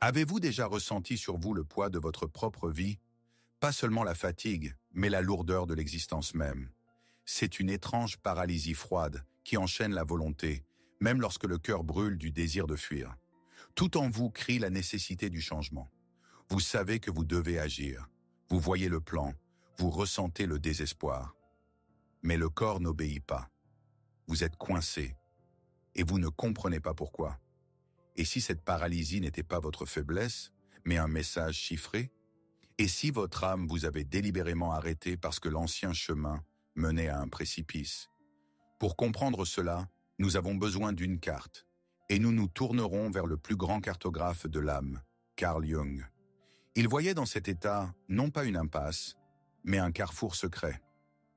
Avez-vous déjà ressenti sur vous le poids de votre propre vie? Pas seulement la fatigue, mais la lourdeur de l'existence même. C'est une étrange paralysie froide qui enchaîne la volonté, même lorsque le cœur brûle du désir de fuir. Tout en vous crie la nécessité du changement. Vous savez que vous devez agir. Vous voyez le plan, vous ressentez le désespoir. Mais le corps n'obéit pas. Vous êtes coincé et vous ne comprenez pas pourquoi. Et si cette paralysie n'était pas votre faiblesse, mais un message chiffré? Et si votre âme vous avait délibérément arrêté parce que l'ancien chemin menait à un précipice? Pour comprendre cela, nous avons besoin d'une carte, et nous nous tournerons vers le plus grand cartographe de l'âme, Carl Jung. Il voyait dans cet état non pas une impasse, mais un carrefour secret.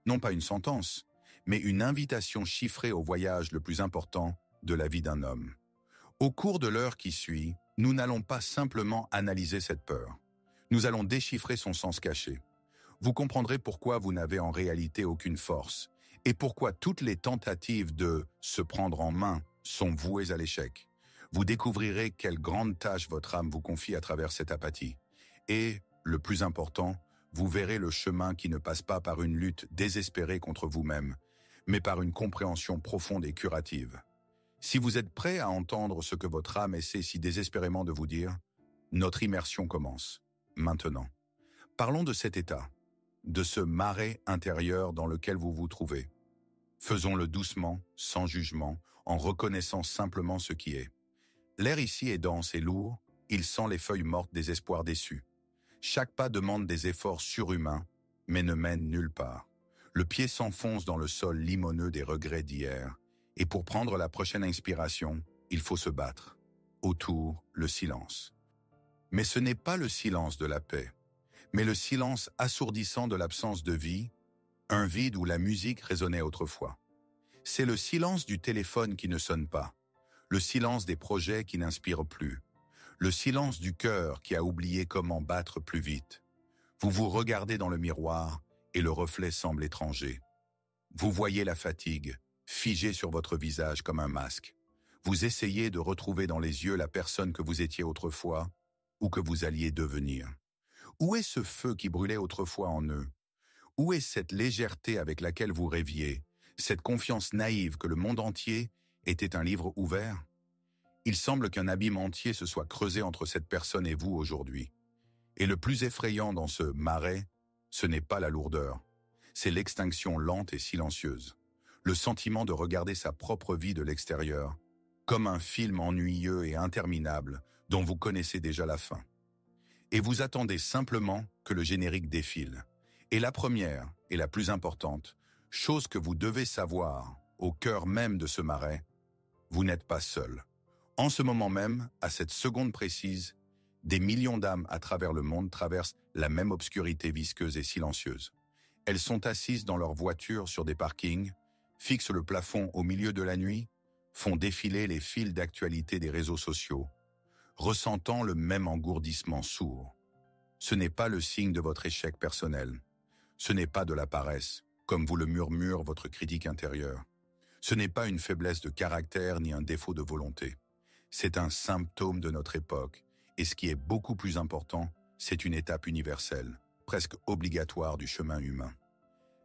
Non pas une sentence, mais une invitation chiffrée au voyage le plus important de la vie d'un homme. Au cours de l'heure qui suit, nous n'allons pas simplement analyser cette peur. Nous allons déchiffrer son sens caché. Vous comprendrez pourquoi vous n'avez en réalité aucune force et pourquoi toutes les tentatives de se prendre en main sont vouées à l'échec. Vous découvrirez quelle grande tâche votre âme vous confie à travers cette apathie. Et, le plus important, vous verrez le chemin qui ne passe pas par une lutte désespérée contre vous-même, mais par une compréhension profonde et curative. Si vous êtes prêt à entendre ce que votre âme essaie si désespérément de vous dire, notre immersion commence, maintenant. Parlons de cet état, de ce marais intérieur dans lequel vous vous trouvez. Faisons-le doucement, sans jugement, en reconnaissant simplement ce qui est. L'air ici est dense et lourd, il sent les feuilles mortes des espoirs déçus. Chaque pas demande des efforts surhumains, mais ne mène nulle part. Le pied s'enfonce dans le sol limoneux des regrets d'hier, et pour prendre la prochaine inspiration, il faut se battre. Autour, le silence. Mais ce n'est pas le silence de la paix, mais le silence assourdissant de l'absence de vie, un vide où la musique résonnait autrefois. C'est le silence du téléphone qui ne sonne pas, le silence des projets qui n'inspirent plus, le silence du cœur qui a oublié comment battre plus vite. Vous vous regardez dans le miroir et le reflet semble étranger. Vous voyez la fatigue, figée sur votre visage comme un masque. Vous essayez de retrouver dans les yeux la personne que vous étiez autrefois ou que vous alliez devenir. Où est ce feu qui brûlait autrefois en eux? Où est cette légèreté avec laquelle vous rêviez, cette confiance naïve que le monde entier était un livre ouvert? Il semble qu'un abîme entier se soit creusé entre cette personne et vous aujourd'hui. Et le plus effrayant dans ce marais, ce n'est pas la lourdeur, c'est l'extinction lente et silencieuse. Le sentiment de regarder sa propre vie de l'extérieur, comme un film ennuyeux et interminable dont vous connaissez déjà la fin. Et vous attendez simplement que le générique défile. Et la première, et la plus importante, chose que vous devez savoir, au cœur même de ce marais, vous n'êtes pas seul. En ce moment même, à cette seconde précise, des millions d'âmes à travers le monde traversent la même obscurité visqueuse et silencieuse. Elles sont assises dans leur voiture sur des parkings, fixent le plafond au milieu de la nuit, font défiler les fils d'actualité des réseaux sociaux, ressentant le même engourdissement sourd. Ce n'est pas le signe de votre échec personnel. Ce n'est pas de la paresse, comme vous le murmure votre critique intérieure. Ce n'est pas une faiblesse de caractère ni un défaut de volonté. C'est un symptôme de notre époque, et ce qui est beaucoup plus important, c'est une étape universelle, presque obligatoire du chemin humain.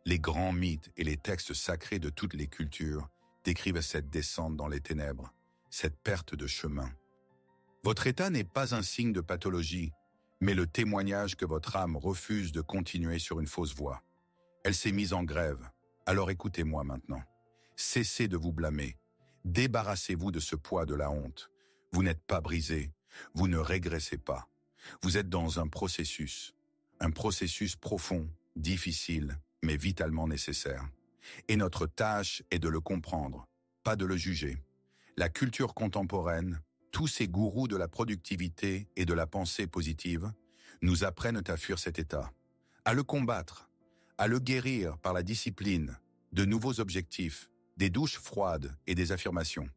Les grands mythes et les textes sacrés de toutes les cultures décrivent cette descente dans les ténèbres, cette perte de chemin. Votre état n'est pas un signe de pathologie, mais le témoignage que votre âme refuse de continuer sur une fausse voie. Elle s'est mise en grève, alors écoutez-moi maintenant. Cessez de vous blâmer, débarrassez-vous de ce poids de la honte. Vous n'êtes pas brisé, vous ne régressez pas. Vous êtes dans un processus profond, difficile, mais vitalement nécessaire. Et notre tâche est de le comprendre, pas de le juger. La culture contemporaine, tous ces gourous de la productivité et de la pensée positive, nous apprennent à fuir cet état, à le combattre, à le guérir par la discipline, de nouveaux objectifs, des douches froides et des affirmations.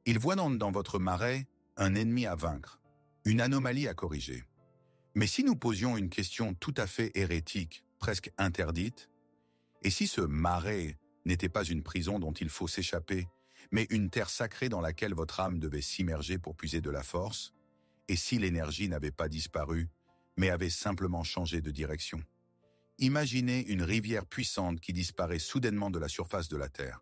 Ils voient dans votre marais un ennemi à vaincre, une anomalie à corriger. Mais si nous posions une question tout à fait hérétique, presque interdite, et si ce marais n'était pas une prison dont il faut s'échapper, mais une terre sacrée dans laquelle votre âme devait s'immerger pour puiser de la force, et si l'énergie n'avait pas disparu, mais avait simplement changé de direction. Imaginez une rivière puissante qui disparaît soudainement de la surface de la Terre.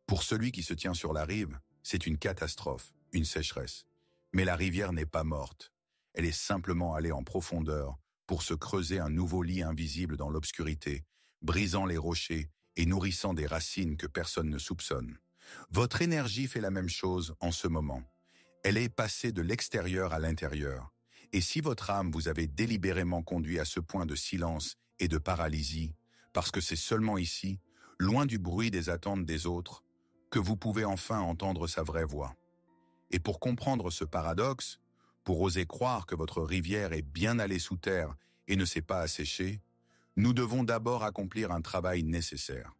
Pour celui qui se tient sur la rive, c'est une catastrophe, une sécheresse. Mais la rivière n'est pas morte. Elle est simplement allée en profondeur pour se creuser un nouveau lit invisible dans l'obscurité, brisant les rochers et nourrissant des racines que personne ne soupçonne. Votre énergie fait la même chose en ce moment. Elle est passée de l'extérieur à l'intérieur. Et si votre âme vous avait délibérément conduit à ce point de silence et de paralysie, parce que c'est seulement ici, loin du bruit des attentes des autres, que vous pouvez enfin entendre sa vraie voix. Et pour comprendre ce paradoxe, pour oser croire que votre rivière est bien allée sous terre et ne s'est pas asséchée, nous devons d'abord accomplir un travail nécessaire.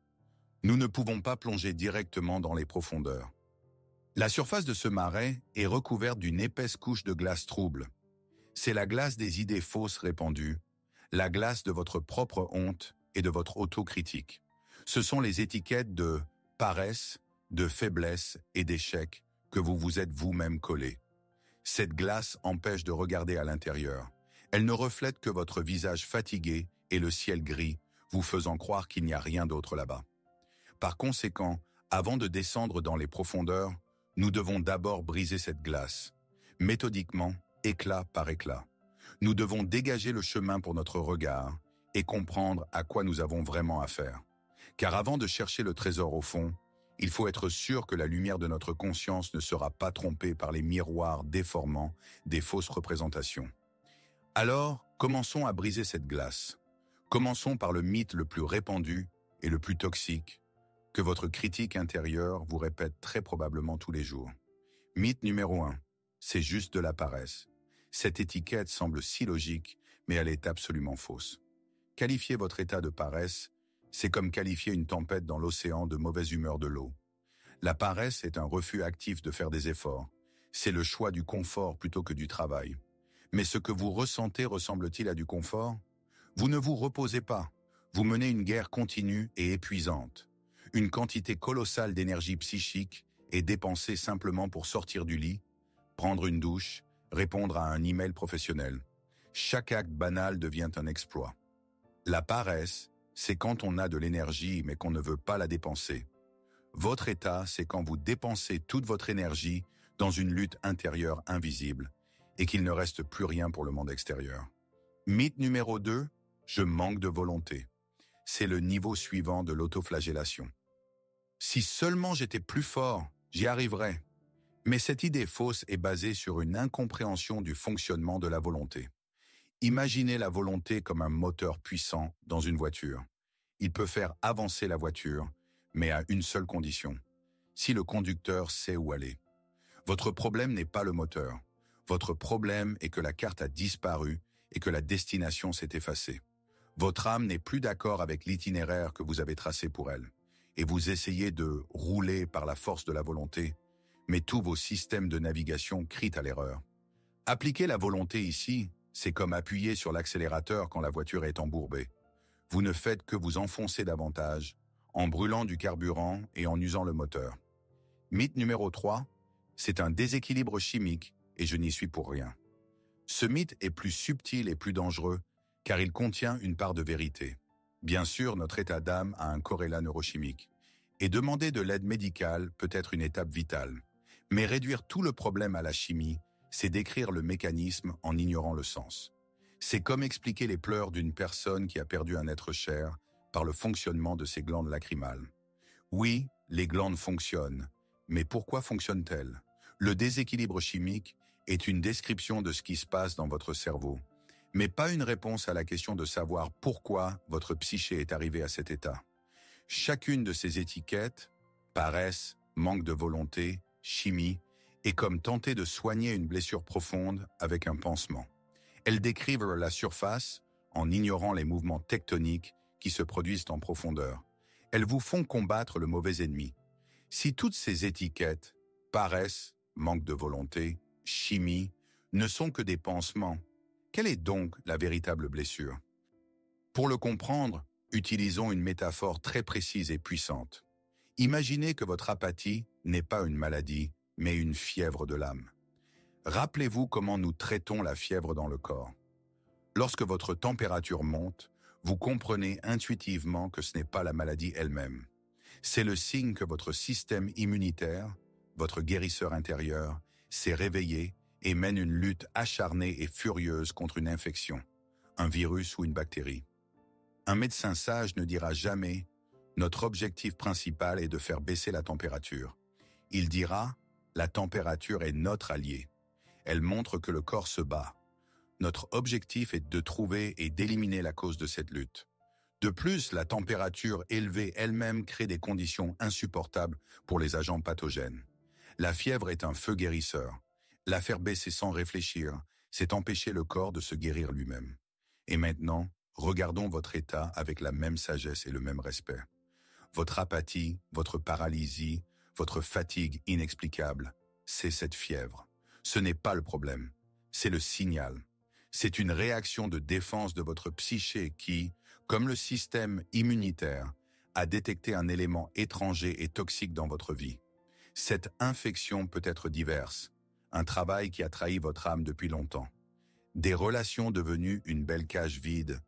Nous ne pouvons pas plonger directement dans les profondeurs. La surface de ce marais est recouverte d'une épaisse couche de glace trouble. C'est la glace des idées fausses répandues, la glace de votre propre honte et de votre autocritique. Ce sont les étiquettes de paresse, de faiblesse et d'échec que vous vous êtes vous-même collés. Cette glace empêche de regarder à l'intérieur. Elle ne reflète que votre visage fatigué et le ciel gris, vous faisant croire qu'il n'y a rien d'autre là-bas. Par conséquent, avant de descendre dans les profondeurs, nous devons d'abord briser cette glace, méthodiquement, éclat par éclat. Nous devons dégager le chemin pour notre regard et comprendre à quoi nous avons vraiment affaire. Car avant de chercher le trésor au fond, il faut être sûr que la lumière de notre conscience ne sera pas trompée par les miroirs déformants des fausses représentations. Alors, commençons à briser cette glace. Commençons par le mythe le plus répandu et le plus toxique, que votre critique intérieure vous répète très probablement tous les jours. Mythe numéro 1, c'est juste de la paresse. Cette étiquette semble si logique, mais elle est absolument fausse. Qualifier votre état de paresse, c'est comme qualifier une tempête dans l'océan de mauvaise humeur de l'eau. La paresse est un refus actif de faire des efforts. C'est le choix du confort plutôt que du travail. Mais ce que vous ressentez ressemble-t-il à du confort? Vous ne vous reposez pas. Vous menez une guerre continue et épuisante. Une quantité colossale d'énergie psychique est dépensée simplement pour sortir du lit, prendre une douche, répondre à un email professionnel. Chaque acte banal devient un exploit. La paresse, c'est quand on a de l'énergie mais qu'on ne veut pas la dépenser. Votre état, c'est quand vous dépensez toute votre énergie dans une lutte intérieure invisible et qu'il ne reste plus rien pour le monde extérieur. Mythe numéro 2, je manque de volonté. C'est le niveau suivant de l'autoflagellation. Si seulement j'étais plus fort, j'y arriverais. Mais cette idée fausse est basée sur une incompréhension du fonctionnement de la volonté. Imaginez la volonté comme un moteur puissant dans une voiture. Il peut faire avancer la voiture, mais à une seule condition. Si le conducteur sait où aller. Votre problème n'est pas le moteur. Votre problème est que la carte a disparu et que la destination s'est effacée. Votre âme n'est plus d'accord avec l'itinéraire que vous avez tracé pour elle. Et vous essayez de rouler par la force de la volonté, mais tous vos systèmes de navigation crient à l'erreur. Appliquer la volonté ici, c'est comme appuyer sur l'accélérateur quand la voiture est embourbée. Vous ne faites que vous enfoncer davantage, en brûlant du carburant et en usant le moteur. Mythe numéro 3, c'est un déséquilibre chimique et je n'y suis pour rien. Ce mythe est plus subtil et plus dangereux car il contient une part de vérité. Bien sûr, notre état d'âme a un corrélat neurochimique. Et demander de l'aide médicale peut être une étape vitale. Mais réduire tout le problème à la chimie, c'est décrire le mécanisme en ignorant le sens. C'est comme expliquer les pleurs d'une personne qui a perdu un être cher par le fonctionnement de ses glandes lacrymales. Oui, les glandes fonctionnent, mais pourquoi fonctionnent-elles? Le déséquilibre chimique est une description de ce qui se passe dans votre cerveau, mais pas une réponse à la question de savoir pourquoi votre psyché est arrivée à cet état. Chacune de ces étiquettes, paresse, manque de volonté, chimie, est comme tenter de soigner une blessure profonde avec un pansement. Elles décrivent la surface en ignorant les mouvements tectoniques qui se produisent en profondeur. Elles vous font combattre le mauvais ennemi. Si toutes ces étiquettes, paresse, manque de volonté, chimie, ne sont que des pansements, quelle est donc la véritable blessure? Pour le comprendre, utilisons une métaphore très précise et puissante. Imaginez que votre apathie n'est pas une maladie, mais une fièvre de l'âme. Rappelez-vous comment nous traitons la fièvre dans le corps. Lorsque votre température monte, vous comprenez intuitivement que ce n'est pas la maladie elle-même. C'est le signe que votre système immunitaire, votre guérisseur intérieur, s'est réveillé et mène une lutte acharnée et furieuse contre une infection, un virus ou une bactérie. Un médecin sage ne dira jamais « Notre objectif principal est de faire baisser la température ». Il dira « La température est notre allié ». Elle montre que le corps se bat. Notre objectif est de trouver et d'éliminer la cause de cette lutte. De plus, la température élevée elle-même crée des conditions insupportables pour les agents pathogènes. La fièvre est un feu guérisseur. La faire baisser sans réfléchir, c'est empêcher le corps de se guérir lui-même. Et maintenant, regardons votre état avec la même sagesse et le même respect. Votre apathie, votre paralysie, votre fatigue inexplicable, c'est cette fièvre. Ce n'est pas le problème, c'est le signal. C'est une réaction de défense de votre psyché qui, comme le système immunitaire, a détecté un élément étranger et toxique dans votre vie. Cette infection peut être diverse, un travail qui a trahi votre âme depuis longtemps, des relations devenues une belle cage vide,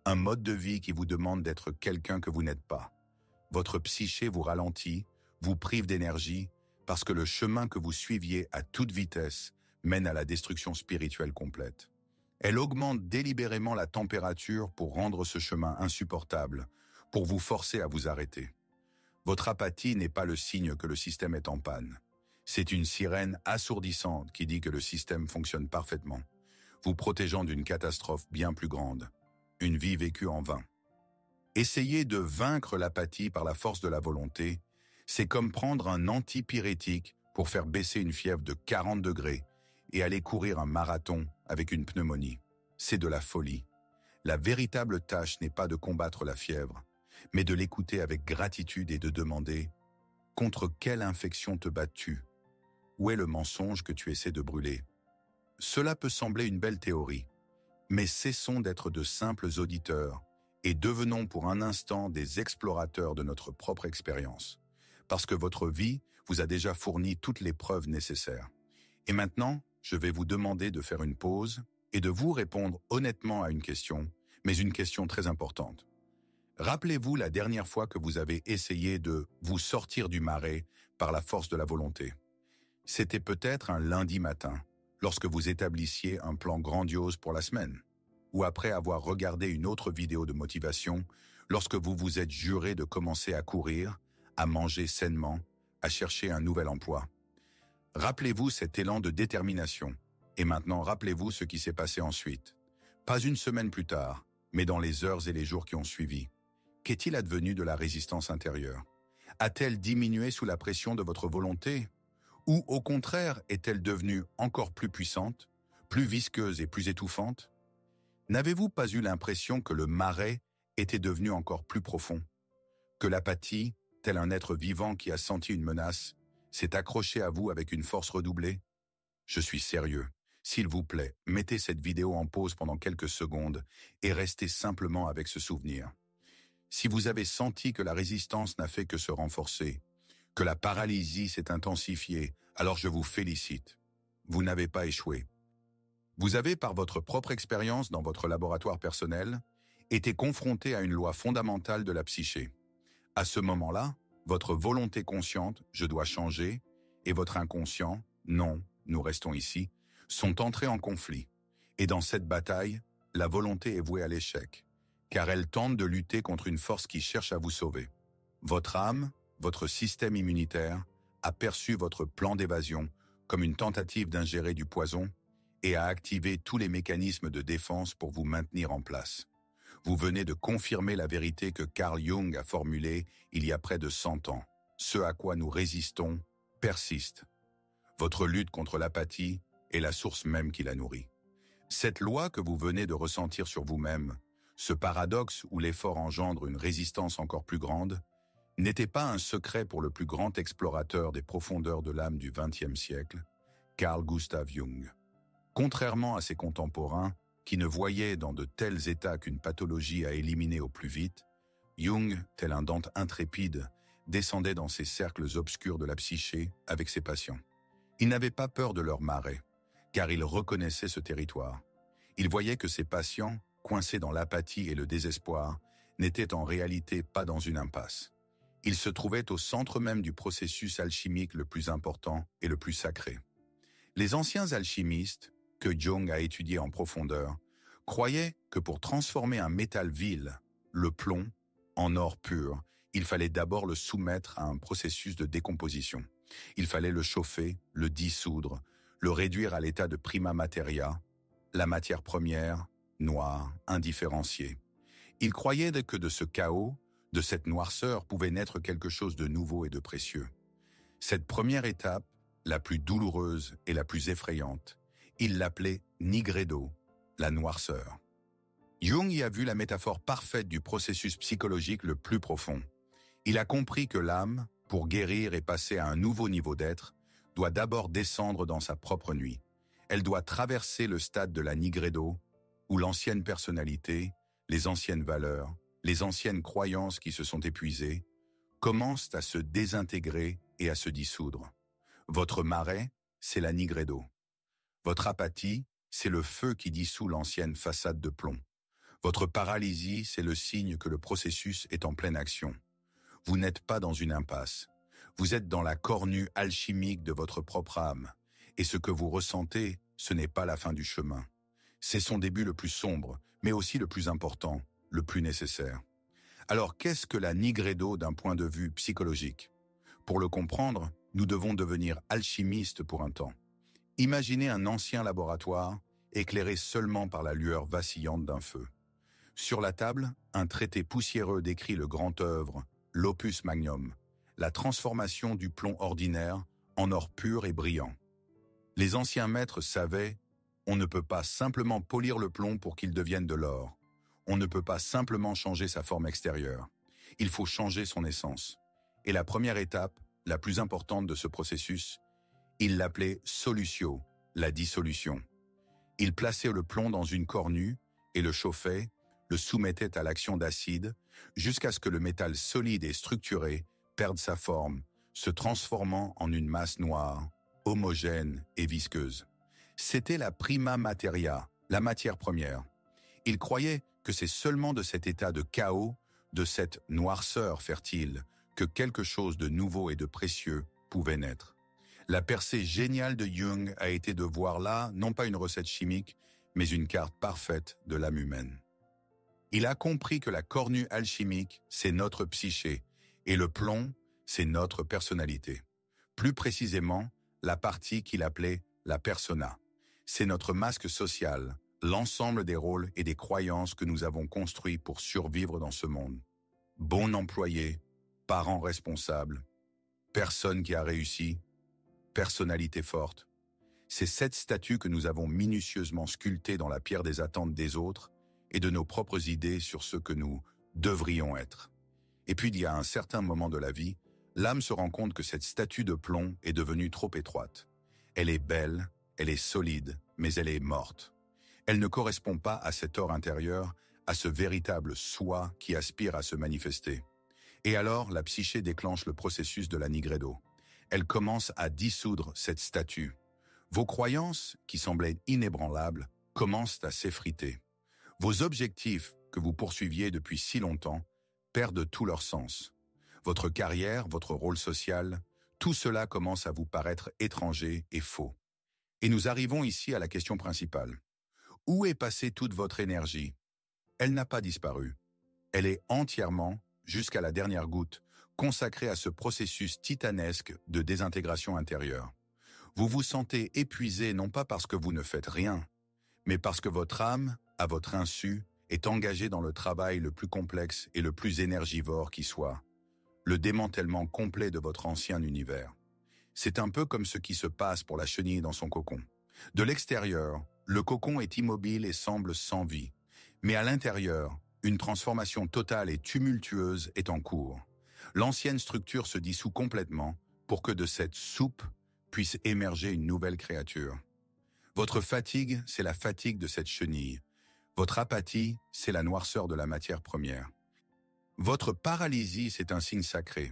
un mode de vie qui vous demande d'être quelqu'un que vous n'êtes pas. Votre psyché vous ralentit, vous prive d'énergie, parce que le chemin que vous suiviez à toute vitesse mène à la destruction spirituelle complète. Elle augmente délibérément la température pour rendre ce chemin insupportable, pour vous forcer à vous arrêter. Votre apathie n'est pas le signe que le système est en panne. C'est une sirène assourdissante qui dit que le système fonctionne parfaitement, vous protégeant d'une catastrophe bien plus grande, une vie vécue en vain. Essayer de vaincre l'apathie par la force de la volonté, c'est comme prendre un antipyrétique pour faire baisser une fièvre de 40 degrés et aller courir un marathon avec une pneumonie. C'est de la folie. La véritable tâche n'est pas de combattre la fièvre, mais de l'écouter avec gratitude et de demander « Contre quelle infection te bats-tu ? Où est le mensonge que tu essaies de brûler ?» Cela peut sembler une belle théorie, mais cessons d'être de simples auditeurs et devenons pour un instant des explorateurs de notre propre expérience, parce que votre vie vous a déjà fourni toutes les preuves nécessaires. Et maintenant, je vais vous demander de faire une pause et de vous répondre honnêtement à une question, mais une question très importante. Rappelez-vous la dernière fois que vous avez essayé de vous sortir du marais par la force de la volonté. C'était peut-être un lundi matin, lorsque vous établissiez un plan grandiose pour la semaine, ou après avoir regardé une autre vidéo de motivation, lorsque vous vous êtes juré de commencer à courir, à manger sainement, à chercher un nouvel emploi. Rappelez-vous cet élan de détermination, et maintenant rappelez-vous ce qui s'est passé ensuite. Pas une semaine plus tard, mais dans les heures et les jours qui ont suivi. Qu'est-il advenu de la résistance intérieure? A-t-elle diminué sous la pression de votre volonté? Ou au contraire, est-elle devenue encore plus puissante, plus visqueuse et plus étouffante? N'avez-vous pas eu l'impression que le marais était devenu encore plus profond? Que l'apathie, tel un être vivant qui a senti une menace, s'est accroché à vous avec une force redoublée? Je suis sérieux. S'il vous plaît, mettez cette vidéo en pause pendant quelques secondes et restez simplement avec ce souvenir. Si vous avez senti que la résistance n'a fait que se renforcer, que la paralysie s'est intensifiée, alors je vous félicite. Vous n'avez pas échoué. Vous avez, par votre propre expérience dans votre laboratoire personnel, été confronté à une loi fondamentale de la psyché. À ce moment-là, votre volonté consciente, je dois changer, et votre inconscient, non, nous restons ici, sont entrés en conflit. Et dans cette bataille, la volonté est vouée à l'échec, car elle tente de lutter contre une force qui cherche à vous sauver. Votre âme, votre système immunitaire, a perçu votre plan d'évasion comme une tentative d'ingérer du poison et a activé tous les mécanismes de défense pour vous maintenir en place. Vous venez de confirmer la vérité que Carl Jung a formulée il y a près de 100 ans. Ce à quoi nous résistons persiste. Votre lutte contre l'apathie est la source même qui la nourrit. Cette loi que vous venez de ressentir sur vous-même, ce paradoxe où l'effort engendre une résistance encore plus grande, n'était pas un secret pour le plus grand explorateur des profondeurs de l'âme du XXe siècle, Carl Gustav Jung. Contrairement à ses contemporains, qui ne voyaient dans de tels états qu'une pathologie à éliminer au plus vite, Jung, tel un Dante intrépide, descendait dans ces cercles obscurs de la psyché avec ses patients. Il n'avait pas peur de leur marais, car il reconnaissait ce territoire. Il voyait que ses patients, coincés dans l'apathie et le désespoir, n'étaient en réalité pas dans une impasse. Ils se trouvaient au centre même du processus alchimique le plus important et le plus sacré. Les anciens alchimistes, que Jung a étudiés en profondeur, croyaient que pour transformer un métal vil, le plomb, en or pur, il fallait d'abord le soumettre à un processus de décomposition. Il fallait le chauffer, le dissoudre, le réduire à l'état de prima materia, la matière première, noire, indifférenciée. Ils croyaient que de ce chaos, de cette noirceur, pouvait naître quelque chose de nouveau et de précieux. Cette première étape, la plus douloureuse et la plus effrayante, ils l'appelaient nigredo, la noirceur. Jung y a vu la métaphore parfaite du processus psychologique le plus profond. Il a compris que l'âme, pour guérir et passer à un nouveau niveau d'être, doit d'abord descendre dans sa propre nuit. Elle doit traverser le stade de la nigredo, où l'ancienne personnalité, les anciennes valeurs, les anciennes croyances qui se sont épuisées, commencent à se désintégrer et à se dissoudre. Votre marais, c'est la nigredo. Votre apathie, c'est le feu qui dissout l'ancienne façade de plomb. Votre paralysie, c'est le signe que le processus est en pleine action. Vous n'êtes pas dans une impasse. Vous êtes dans la cornue alchimique de votre propre âme. Et ce que vous ressentez, ce n'est pas la fin du chemin. C'est son début le plus sombre, mais aussi le plus important, le plus nécessaire. Alors qu'est-ce que la nigredo d'un point de vue psychologique? Pour le comprendre, nous devons devenir alchimistes pour un temps. Imaginez un ancien laboratoire, éclairé seulement par la lueur vacillante d'un feu. Sur la table, un traité poussiéreux décrit le grand œuvre, l'opus magnum, la transformation du plomb ordinaire en or pur et brillant. Les anciens maîtres savaient, on ne peut pas simplement polir le plomb pour qu'il devienne de l'or. On ne peut pas simplement changer sa forme extérieure. Il faut changer son essence. Et la première étape, la plus importante de ce processus, il l'appelait solutio, la dissolution. Il plaçait le plomb dans une cornue et le chauffait, le soumettait à l'action d'acide, jusqu'à ce que le métal solide et structuré perde sa forme, se transformant en une masse noire, homogène et visqueuse. C'était la prima materia, la matière première. Il croyait que c'est seulement de cet état de chaos, de cette noirceur fertile, que quelque chose de nouveau et de précieux pouvait naître. La percée géniale de Jung a été de voir là, non pas une recette chimique, mais une carte parfaite de l'âme humaine. Il a compris que la cornue alchimique, c'est notre psyché, et le plomb, c'est notre personnalité. Plus précisément, la partie qu'il appelait la persona. C'est notre masque social, l'ensemble des rôles et des croyances que nous avons construits pour survivre dans ce monde. Bon employé, parent responsable, personne qui a réussi, personnalité forte. C'est cette statue que nous avons minutieusement sculptée dans la pierre des attentes des autres et de nos propres idées sur ce que nous devrions être. Et puis, il y a un certain moment de la vie, l'âme se rend compte que cette statue de plomb est devenue trop étroite. Elle est belle, elle est solide, mais elle est morte. Elle ne correspond pas à cet or intérieur, à ce véritable soi qui aspire à se manifester. Et alors, la psyché déclenche le processus de la nigredo. Elle commence à dissoudre cette statue. Vos croyances, qui semblaient inébranlables, commencent à s'effriter. Vos objectifs, que vous poursuiviez depuis si longtemps, perdent tout leur sens. Votre carrière, votre rôle social, tout cela commence à vous paraître étranger et faux. Et nous arrivons ici à la question principale. Où est passée toute votre énergie? Elle n'a pas disparu. Elle est entièrement, jusqu'à la dernière goutte, consacrée à ce processus titanesque de désintégration intérieure. Vous vous sentez épuisé non pas parce que vous ne faites rien, mais parce que votre âme, à votre insu, est engagée dans le travail le plus complexe et le plus énergivore qui soit, le démantèlement complet de votre ancien univers. C'est un peu comme ce qui se passe pour la chenille dans son cocon. De l'extérieur, le cocon est immobile et semble sans vie, mais à l'intérieur, une transformation totale et tumultueuse est en cours. L'ancienne structure se dissout complètement pour que de cette soupe puisse émerger une nouvelle créature. Votre fatigue, c'est la fatigue de cette chenille. Votre apathie, c'est la noirceur de la matière première. Votre paralysie, c'est un signe sacré.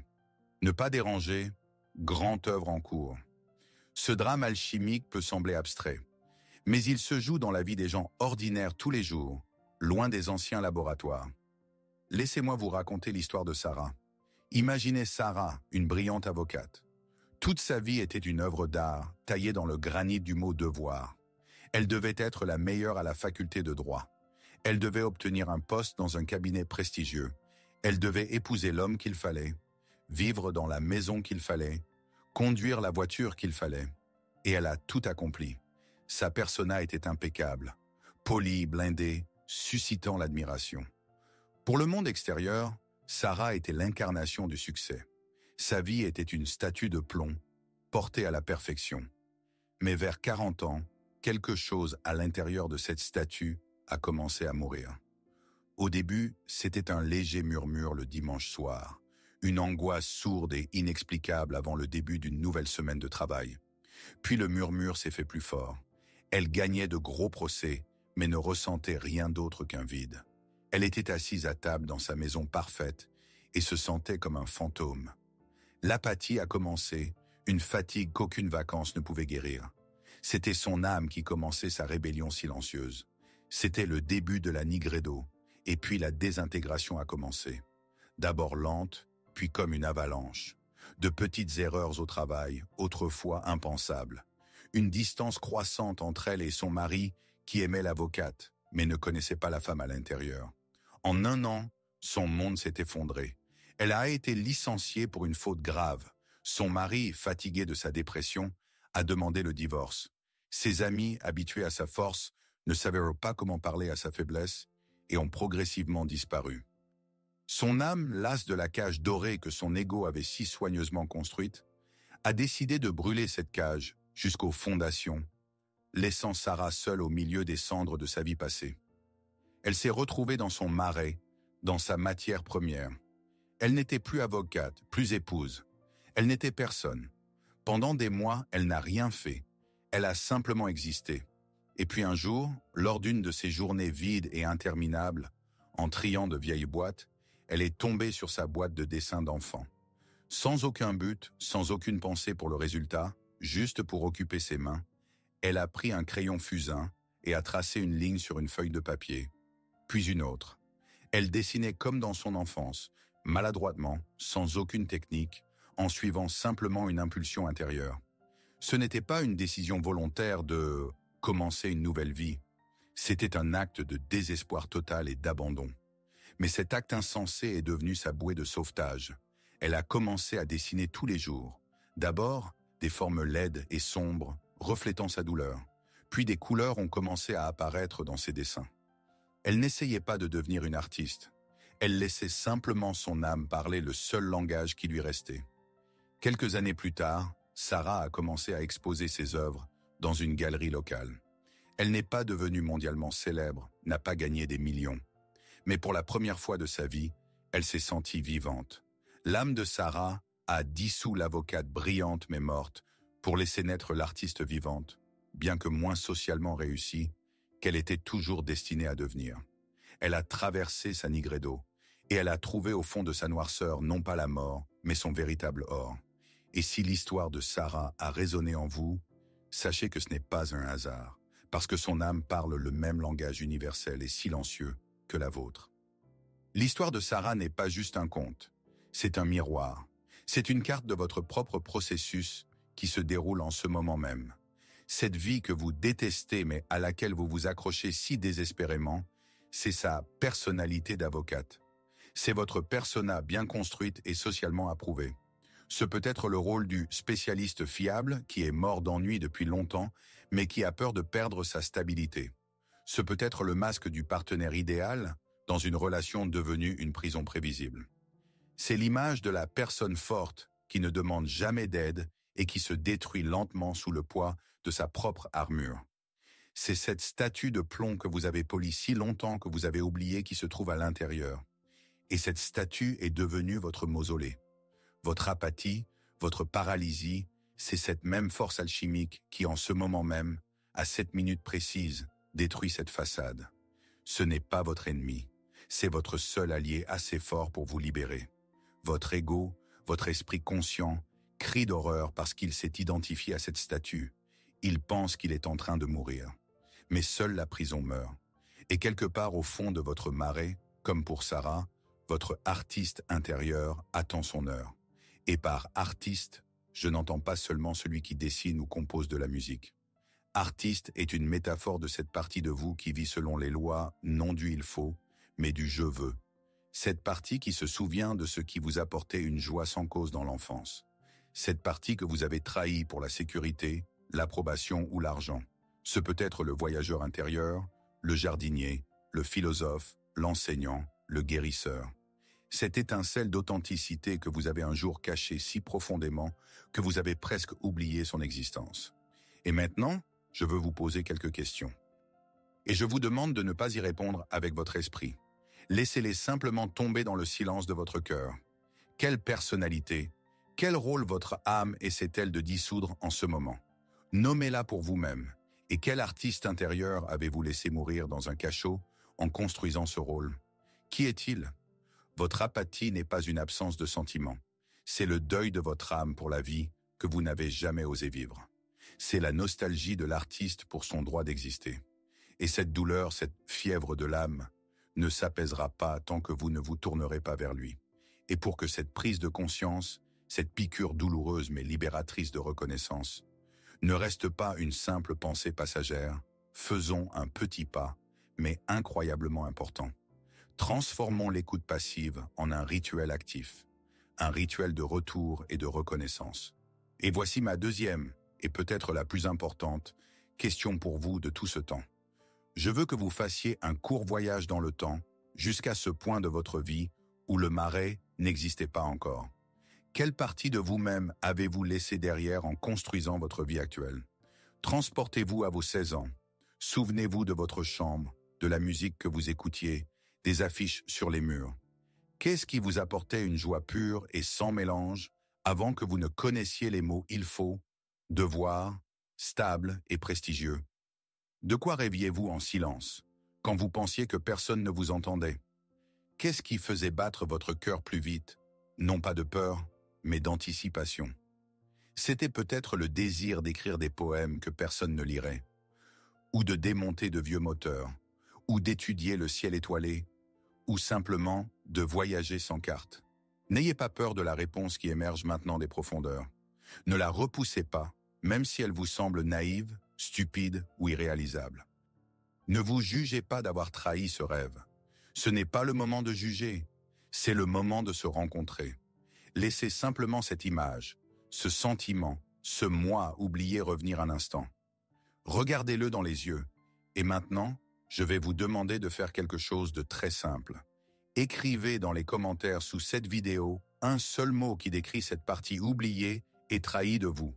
Ne pas déranger, grande œuvre en cours. Ce drame alchimique peut sembler abstrait, Mais il se joue dans la vie des gens ordinaires tous les jours, loin des anciens laboratoires. Laissez-moi vous raconter l'histoire de Sarah. Imaginez Sarah, une brillante avocate. Toute sa vie était une œuvre d'art, taillée dans le granit du mot devoir. Elle devait être la meilleure à la faculté de droit. Elle devait obtenir un poste dans un cabinet prestigieux. Elle devait épouser l'homme qu'il fallait, vivre dans la maison qu'il fallait, conduire la voiture qu'il fallait. Et elle a tout accompli. Sa persona était impeccable, polie, blindée, suscitant l'admiration. Pour le monde extérieur, Sarah était l'incarnation du succès. Sa vie était une statue de plomb, portée à la perfection. Mais vers 40 ans, quelque chose à l'intérieur de cette statue a commencé à mourir. Au début, c'était un léger murmure le dimanche soir, une angoisse sourde et inexplicable avant le début d'une nouvelle semaine de travail. Puis le murmure s'est fait plus fort. Elle gagnait de gros procès, mais ne ressentait rien d'autre qu'un vide. Elle était assise à table dans sa maison parfaite et se sentait comme un fantôme. L'apathie a commencé, une fatigue qu'aucune vacance ne pouvait guérir. C'était son âme qui commençait sa rébellion silencieuse. C'était le début de la nigredo, et puis la désintégration a commencé. D'abord lente, puis comme une avalanche. De petites erreurs au travail, autrefois impensables. Une distance croissante entre elle et son mari, qui aimait l'avocate, mais ne connaissait pas la femme à l'intérieur. En un an, son monde s'est effondré. Elle a été licenciée pour une faute grave. Son mari, fatigué de sa dépression, a demandé le divorce. Ses amis, habitués à sa force, ne savaient pas comment parler à sa faiblesse et ont progressivement disparu. Son âme, lasse de la cage dorée que son ego avait si soigneusement construite, a décidé de brûler cette cage jusqu'aux fondations, laissant Sarah seule au milieu des cendres de sa vie passée. Elle s'est retrouvée dans son marais, dans sa matière première. Elle n'était plus avocate, plus épouse. Elle n'était personne. Pendant des mois, elle n'a rien fait. Elle a simplement existé. Et puis un jour, lors d'une de ces journées vides et interminables, en triant de vieilles boîtes, elle est tombée sur sa boîte de dessins d'enfants. Sans aucun but, sans aucune pensée pour le résultat, juste pour occuper ses mains, elle a pris un crayon fusain et a tracé une ligne sur une feuille de papier, puis une autre. Elle dessinait comme dans son enfance, maladroitement, sans aucune technique, en suivant simplement une impulsion intérieure. Ce n'était pas une décision volontaire de commencer une nouvelle vie. C'était un acte de désespoir total et d'abandon. Mais cet acte insensé est devenu sa bouée de sauvetage. Elle a commencé à dessiner tous les jours. D'abord, des formes laides et sombres, reflétant sa douleur. Puis des couleurs ont commencé à apparaître dans ses dessins. Elle n'essayait pas de devenir une artiste. Elle laissait simplement son âme parler le seul langage qui lui restait. Quelques années plus tard, Sarah a commencé à exposer ses œuvres dans une galerie locale. Elle n'est pas devenue mondialement célèbre, n'a pas gagné des millions. Mais pour la première fois de sa vie, elle s'est sentie vivante. L'âme de Sarah a dissous l'avocate brillante mais morte pour laisser naître l'artiste vivante, bien que moins socialement réussie, qu'elle était toujours destinée à devenir. Elle a traversé sa nigredo, et elle a trouvé au fond de sa noirceur non pas la mort, mais son véritable or. Et si l'histoire de Sarah a résonné en vous, sachez que ce n'est pas un hasard, parce que son âme parle le même langage universel et silencieux que la vôtre. L'histoire de Sarah n'est pas juste un conte, c'est un miroir. C'est une carte de votre propre processus qui se déroule en ce moment même. Cette vie que vous détestez mais à laquelle vous vous accrochez si désespérément, c'est sa personnalité d'avocate. C'est votre persona bien construite et socialement approuvée. Ce peut être le rôle du spécialiste fiable qui est mort d'ennui depuis longtemps mais qui a peur de perdre sa stabilité. Ce peut être le masque du partenaire idéal dans une relation devenue une prison prévisible. C'est l'image de la personne forte qui ne demande jamais d'aide et qui se détruit lentement sous le poids de sa propre armure. C'est cette statue de plomb que vous avez polie si longtemps que vous avez oublié qui se trouve à l'intérieur. Et cette statue est devenue votre mausolée. Votre apathie, votre paralysie, c'est cette même force alchimique qui, en ce moment même, à cette minute précise, détruit cette façade. Ce n'est pas votre ennemi, c'est votre seul allié assez fort pour vous libérer. Votre ego, votre esprit conscient, crie d'horreur parce qu'il s'est identifié à cette statue. Il pense qu'il est en train de mourir. mais seule la prison meurt. Et quelque part au fond de votre marais, comme pour Sarah, votre artiste intérieur attend son heure. Et par artiste, je n'entends pas seulement celui qui dessine ou compose de la musique. Artiste est une métaphore de cette partie de vous qui vit selon les lois, non du il faut, mais du je veux. Cette partie qui se souvient de ce qui vous apportait une joie sans cause dans l'enfance. Cette partie que vous avez trahie pour la sécurité, l'approbation ou l'argent. Ce peut être le voyageur intérieur, le jardinier, le philosophe, l'enseignant, le guérisseur. Cette étincelle d'authenticité que vous avez un jour cachée si profondément que vous avez presque oublié son existence. Et maintenant, je veux vous poser quelques questions. Et je vous demande de ne pas y répondre avec votre esprit. Laissez-les simplement tomber dans le silence de votre cœur. Quelle personnalité, quel rôle votre âme essaie-t-elle de dissoudre en ce moment? Nommez-la pour vous-même. Et quel artiste intérieur avez-vous laissé mourir dans un cachot en construisant ce rôle? Qui est-il? Votre apathie n'est pas une absence de sentiment. C'est le deuil de votre âme pour la vie que vous n'avez jamais osé vivre. C'est la nostalgie de l'artiste pour son droit d'exister. Et cette douleur, cette fièvre de l'âme, ne s'apaisera pas tant que vous ne vous tournerez pas vers lui. Et pour que cette prise de conscience, cette piqûre douloureuse mais libératrice de reconnaissance, ne reste pas une simple pensée passagère, faisons un petit pas, mais incroyablement important. Transformons l'écoute passive en un rituel actif, un rituel de retour et de reconnaissance. Et voici ma deuxième, et peut-être la plus importante, question pour vous de tout ce temps. Je veux que vous fassiez un court voyage dans le temps, jusqu'à ce point de votre vie où le marais n'existait pas encore. Quelle partie de vous-même avez-vous laissé derrière en construisant votre vie actuelle? Transportez-vous à vos 16 ans. Souvenez-vous de votre chambre, de la musique que vous écoutiez, des affiches sur les murs. Qu'est-ce qui vous apportait une joie pure et sans mélange avant que vous ne connaissiez les mots « il faut »,« devoir »,« stable » et « prestigieux ». De quoi rêviez-vous en silence, quand vous pensiez que personne ne vous entendait? Qu'est-ce qui faisait battre votre cœur plus vite, non pas de peur, mais d'anticipation? C'était peut-être le désir d'écrire des poèmes que personne ne lirait, ou de démonter de vieux moteurs, ou d'étudier le ciel étoilé, ou simplement de voyager sans carte. N'ayez pas peur de la réponse qui émerge maintenant des profondeurs. Ne la repoussez pas, même si elle vous semble naïve, stupide ou irréalisable. Ne vous jugez pas d'avoir trahi ce rêve. Ce n'est pas le moment de juger, c'est le moment de se rencontrer. Laissez simplement cette image, ce sentiment, ce moi oublié revenir un instant. Regardez-le dans les yeux. Et maintenant, je vais vous demander de faire quelque chose de très simple. Écrivez dans les commentaires sous cette vidéo un seul mot qui décrit cette partie oubliée et trahie de vous.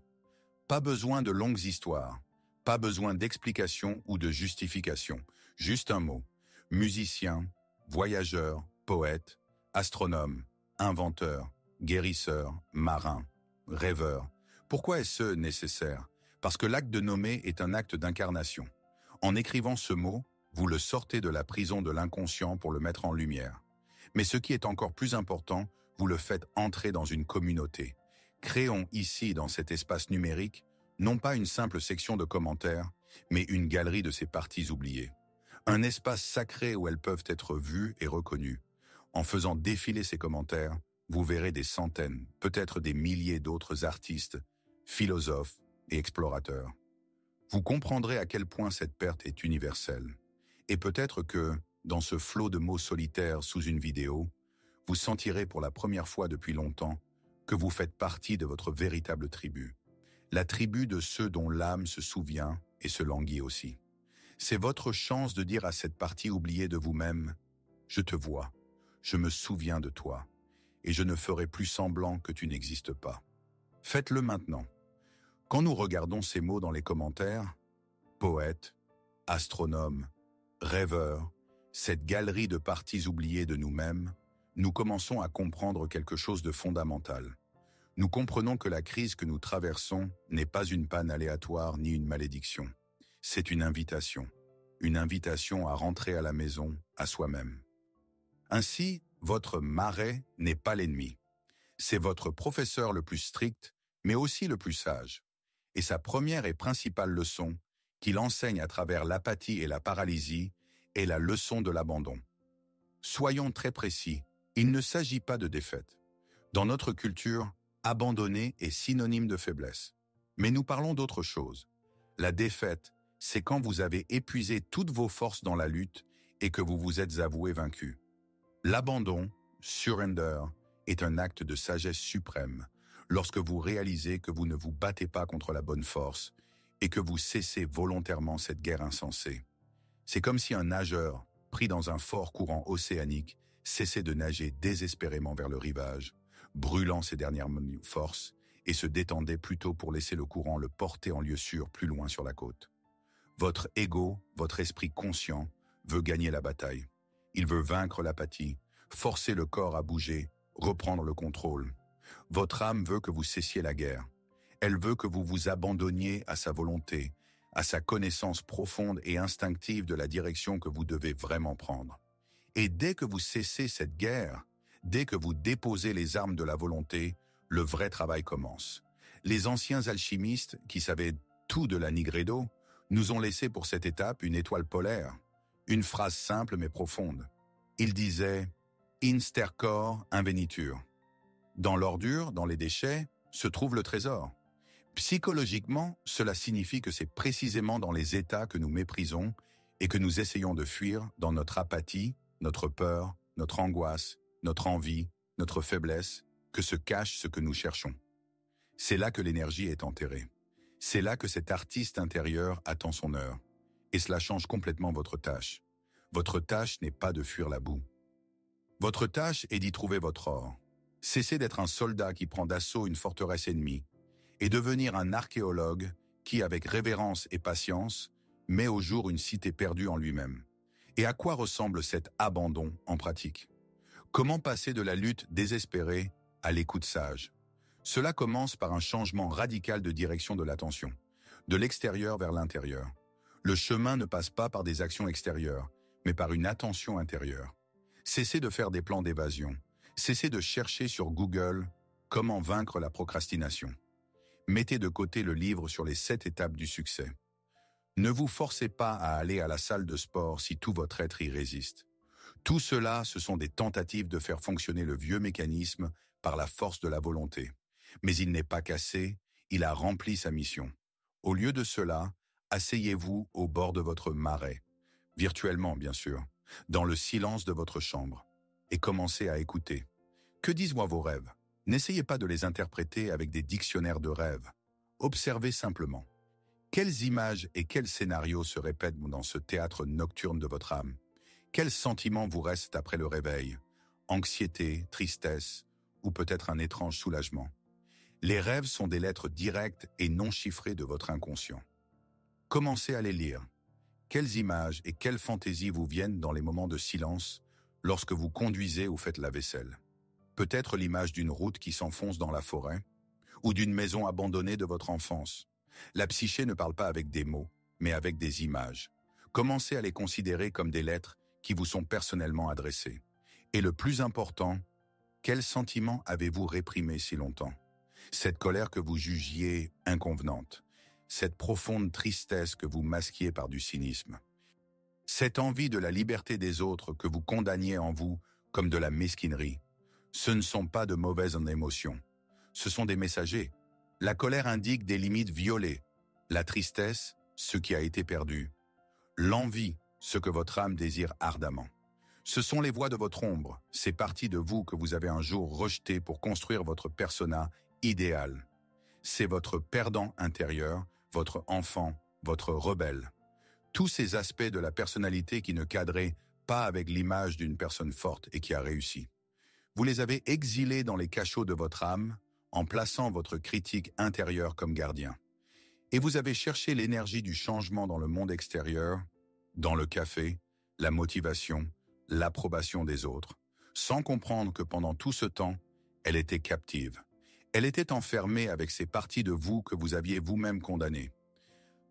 Pas besoin de longues histoires, pas besoin d'explications ou de justifications, juste un mot. Musicien, voyageur, poète, astronome, inventeur, guérisseur, marin, rêveur. Pourquoi est-ce nécessaire? Parce que l'acte de nommer est un acte d'incarnation. En écrivant ce mot, vous le sortez de la prison de l'inconscient pour le mettre en lumière. Mais ce qui est encore plus important, vous le faites entrer dans une communauté. Créons ici, dans cet espace numérique, non pas une simple section de commentaires, mais une galerie de ces parties oubliées. Un espace sacré où elles peuvent être vues et reconnues. En faisant défiler ces commentaires, vous verrez des centaines, peut-être des milliers d'autres artistes, philosophes et explorateurs. Vous comprendrez à quel point cette perte est universelle. Et peut-être que, dans ce flot de mots solitaires sous une vidéo, vous sentirez pour la première fois depuis longtemps que vous faites partie de votre véritable tribu. La tribu de ceux dont l'âme se souvient et se languit aussi. C'est votre chance de dire à cette partie oubliée de vous-même « Je te vois, je me souviens de toi, et je ne ferai plus semblant que tu n'existes pas ». Faites-le maintenant. Quand nous regardons ces mots dans les commentaires, poète, astronome, rêveur, cette galerie de parties oubliées de nous-mêmes, nous commençons à comprendre quelque chose de fondamental. Nous comprenons que la crise que nous traversons n'est pas une panne aléatoire ni une malédiction. C'est une invitation à rentrer à la maison, à soi-même. Ainsi, votre marais n'est pas l'ennemi. C'est votre professeur le plus strict, mais aussi le plus sage. Et sa première et principale leçon, qu'il enseigne à travers l'apathie et la paralysie, est la leçon de l'abandon. Soyons très précis, il ne s'agit pas de défaite. Dans notre culture, abandonner est synonyme de faiblesse. Mais nous parlons d'autre chose. La défaite, c'est quand vous avez épuisé toutes vos forces dans la lutte et que vous vous êtes avoué vaincu. L'abandon, surrender, est un acte de sagesse suprême lorsque vous réalisez que vous ne vous battez pas contre la bonne force et que vous cessez volontairement cette guerre insensée. C'est comme si un nageur, pris dans un fort courant océanique, cessait de nager désespérément vers le rivage, brûlant ses dernières forces, et se détendait plutôt pour laisser le courant le porter en lieu sûr plus loin sur la côte. Votre ego, votre esprit conscient, veut gagner la bataille. Il veut vaincre l'apathie, forcer le corps à bouger, reprendre le contrôle. Votre âme veut que vous cessiez la guerre. Elle veut que vous vous abandonniez à sa volonté, à sa connaissance profonde et instinctive de la direction que vous devez vraiment prendre. Et dès que vous cessez cette guerre, dès que vous déposez les armes de la volonté, le vrai travail commence. Les anciens alchimistes, qui savaient tout de la Nigredo, nous ont laissé pour cette étape une étoile polaire, une phrase simple mais profonde. Ils disaient « Instercor invenitur ». Dans l'ordure, dans les déchets, se trouve le trésor. Psychologiquement, cela signifie que c'est précisément dans les états que nous méprisons et que nous essayons de fuir dans notre apathie, notre peur, notre angoisse, notre envie, notre faiblesse, que se cache ce que nous cherchons. C'est là que l'énergie est enterrée. C'est là que cet artiste intérieur attend son heure. Et cela change complètement votre tâche. Votre tâche n'est pas de fuir la boue. Votre tâche est d'y trouver votre or. Cessez d'être un soldat qui prend d'assaut une forteresse ennemie et devenir un archéologue qui, avec révérence et patience, met au jour une cité perdue en lui-même. Et à quoi ressemble cet abandon en pratique? Comment passer de la lutte désespérée à l'écoute sage? Cela commence par un changement radical de direction de l'attention, de l'extérieur vers l'intérieur. Le chemin ne passe pas par des actions extérieures, mais par une attention intérieure. Cessez de faire des plans d'évasion. Cessez de chercher sur Google comment vaincre la procrastination. Mettez de côté le livre sur les 7 étapes du succès. Ne vous forcez pas à aller à la salle de sport si tout votre être y résiste. Tout cela, ce sont des tentatives de faire fonctionner le vieux mécanisme par la force de la volonté. Mais il n'est pas cassé, il a rempli sa mission. Au lieu de cela, asseyez-vous au bord de votre marais, virtuellement bien sûr, dans le silence de votre chambre, et commencez à écouter. Que disent-moi vos rêves? N'essayez pas de les interpréter avec des dictionnaires de rêves. Observez simplement. Quelles images et quels scénarios se répètent dans ce théâtre nocturne de votre âme? Quels sentiments vous restent après le réveil? Anxiété, tristesse, ou peut-être un étrange soulagement? Les rêves sont des lettres directes et non chiffrées de votre inconscient. Commencez à les lire. Quelles images et quelles fantaisies vous viennent dans les moments de silence lorsque vous conduisez ou faites la vaisselle? Peut-être l'image d'une route qui s'enfonce dans la forêt ou d'une maison abandonnée de votre enfance. La psyché ne parle pas avec des mots, mais avec des images. Commencez à les considérer comme des lettres qui vous sont personnellement adressées. Et le plus important, quels sentiments avez-vous réprimés si longtemps? Cette colère que vous jugiez inconvenante, cette profonde tristesse que vous masquiez par du cynisme, cette envie de la liberté des autres que vous condamniez en vous comme de la mesquinerie, ce ne sont pas de mauvaises émotions, ce sont des messagers. La colère indique des limites violées, la tristesse, ce qui a été perdu, l'envie, ce que votre âme désire ardemment. Ce sont les voix de votre ombre, ces parties de vous que vous avez un jour rejetées pour construire votre persona idéal. C'est votre perdant intérieur, votre enfant, votre rebelle. Tous ces aspects de la personnalité qui ne cadraient pas avec l'image d'une personne forte et qui a réussi. Vous les avez exilés dans les cachots de votre âme en plaçant votre critique intérieure comme gardien. Et vous avez cherché l'énergie du changement dans le monde extérieur, dans le café, la motivation, l'approbation des autres, sans comprendre que pendant tout ce temps, elle était captive. Elle était enfermée avec ces parties de vous que vous aviez vous-même condamnées.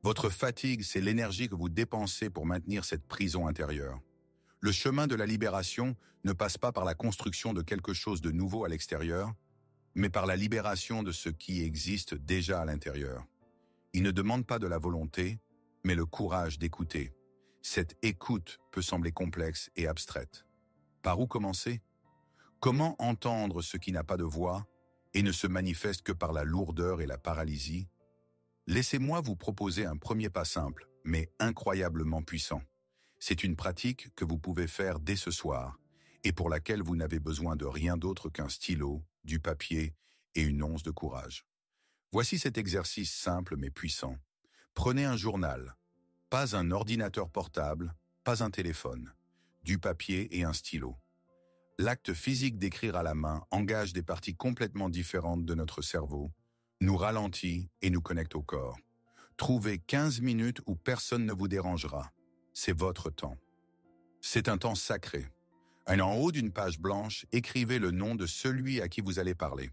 Votre fatigue, c'est l'énergie que vous dépensez pour maintenir cette prison intérieure. Le chemin de la libération ne passe pas par la construction de quelque chose de nouveau à l'extérieur, mais par la libération de ce qui existe déjà à l'intérieur. Il ne demande pas de la volonté, mais le courage d'écouter. Cette écoute peut sembler complexe et abstraite. Par où commencer? Comment entendre ce qui n'a pas de voix et ne se manifeste que par la lourdeur et la paralysie? Laissez-moi vous proposer un premier pas simple, mais incroyablement puissant. C'est une pratique que vous pouvez faire dès ce soir et pour laquelle vous n'avez besoin de rien d'autre qu'un stylo, du papier et une once de courage. Voici cet exercice simple mais puissant. Prenez un journal, pas un ordinateur portable, pas un téléphone, du papier et un stylo. L'acte physique d'écrire à la main engage des parties complètement différentes de notre cerveau, nous ralentit et nous connecte au corps. Trouvez 15 minutes où personne ne vous dérangera. C'est votre temps. C'est un temps sacré. En haut d'une page blanche, écrivez le nom de celui à qui vous allez parler.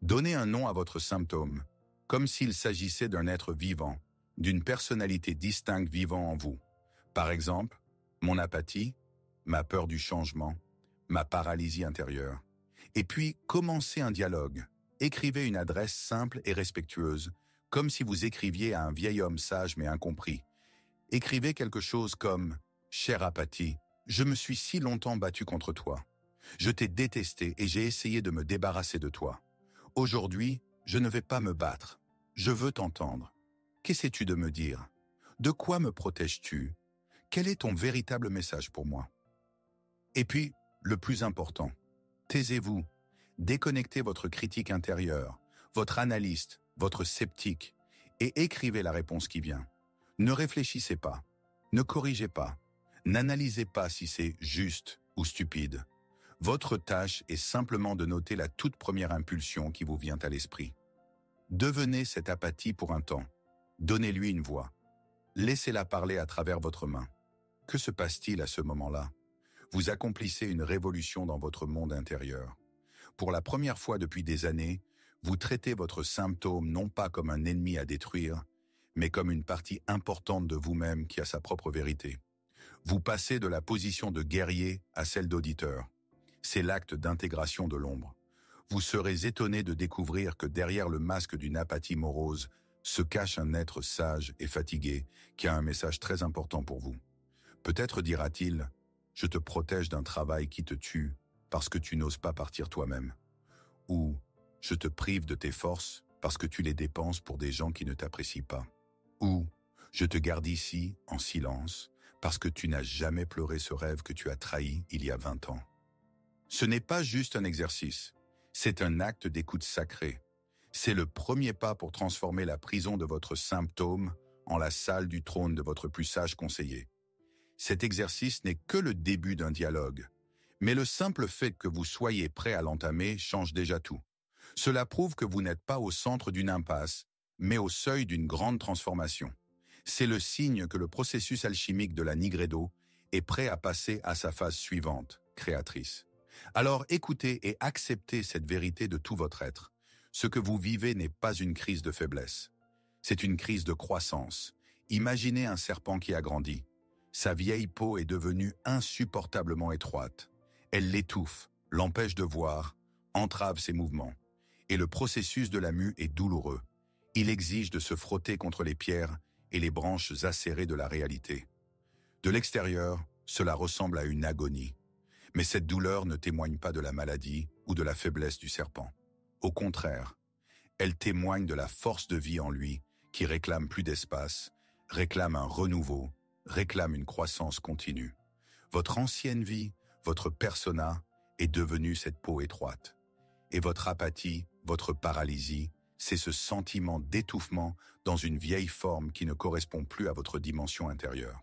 Donnez un nom à votre symptôme, comme s'il s'agissait d'un être vivant, d'une personnalité distincte vivant en vous. Par exemple, mon apathie, ma peur du changement, ma paralysie intérieure. Et puis, commencez un dialogue. Écrivez une adresse simple et respectueuse, comme si vous écriviez à un vieil homme sage mais incompris. Écrivez quelque chose comme « Chère apathie, je me suis si longtemps battu contre toi. Je t'ai détesté et j'ai essayé de me débarrasser de toi. Aujourd'hui, je ne vais pas me battre. Je veux t'entendre. Qu'essaies-tu de me dire? De quoi me protèges-tu? Quel est ton véritable message pour moi? » Et puis, le plus important, taisez-vous. Déconnectez votre critique intérieure, votre analyste, votre sceptique, et écrivez la réponse qui vient. Ne réfléchissez pas, ne corrigez pas, n'analysez pas si c'est juste ou stupide. Votre tâche est simplement de noter la toute première impulsion qui vous vient à l'esprit. Devenez cette apathie pour un temps. Donnez-lui une voix. Laissez-la parler à travers votre main. Que se passe-t-il à ce moment-là? Vous accomplissez une révolution dans votre monde intérieur. Pour la première fois depuis des années, vous traitez votre symptôme non pas comme un ennemi à détruire, mais comme une partie importante de vous-même qui a sa propre vérité. Vous passez de la position de guerrier à celle d'auditeur. C'est l'acte d'intégration de l'ombre. Vous serez étonné de découvrir que derrière le masque d'une apathie morose se cache un être sage et fatigué qui a un message très important pour vous. Peut-être dira-t-il « Je te protège d'un travail qui te tue parce que tu n'oses pas partir toi-même » ou « Je te prive de tes forces parce que tu les dépenses pour des gens qui ne t'apprécient pas » ou « Je te garde ici en silence parce que tu n'as jamais pleuré ce rêve que tu as trahi il y a 20 ans ». Ce n'est pas juste un exercice, c'est un acte d'écoute sacré. C'est le premier pas pour transformer la prison de votre symptôme en la salle du trône de votre plus sage conseiller. Cet exercice n'est que le début d'un dialogue, mais le simple fait que vous soyez prêt à l'entamer change déjà tout. Cela prouve que vous n'êtes pas au centre d'une impasse, mais au seuil d'une grande transformation. C'est le signe que le processus alchimique de la Nigredo est prêt à passer à sa phase suivante, créatrice. Alors écoutez et acceptez cette vérité de tout votre être. Ce que vous vivez n'est pas une crise de faiblesse. C'est une crise de croissance. Imaginez un serpent qui a grandi. Sa vieille peau est devenue insupportablement étroite. Elle l'étouffe, l'empêche de voir, entrave ses mouvements. Et le processus de la mue est douloureux. Il exige de se frotter contre les pierres et les branches acérées de la réalité. De l'extérieur, cela ressemble à une agonie. Mais cette douleur ne témoigne pas de la maladie ou de la faiblesse du serpent. Au contraire, elle témoigne de la force de vie en lui qui réclame plus d'espace, réclame un renouveau, réclame une croissance continue. Votre ancienne vie, votre persona, est devenue cette peau étroite. Et votre apathie, votre paralysie, c'est ce sentiment d'étouffement dans une vieille forme qui ne correspond plus à votre dimension intérieure.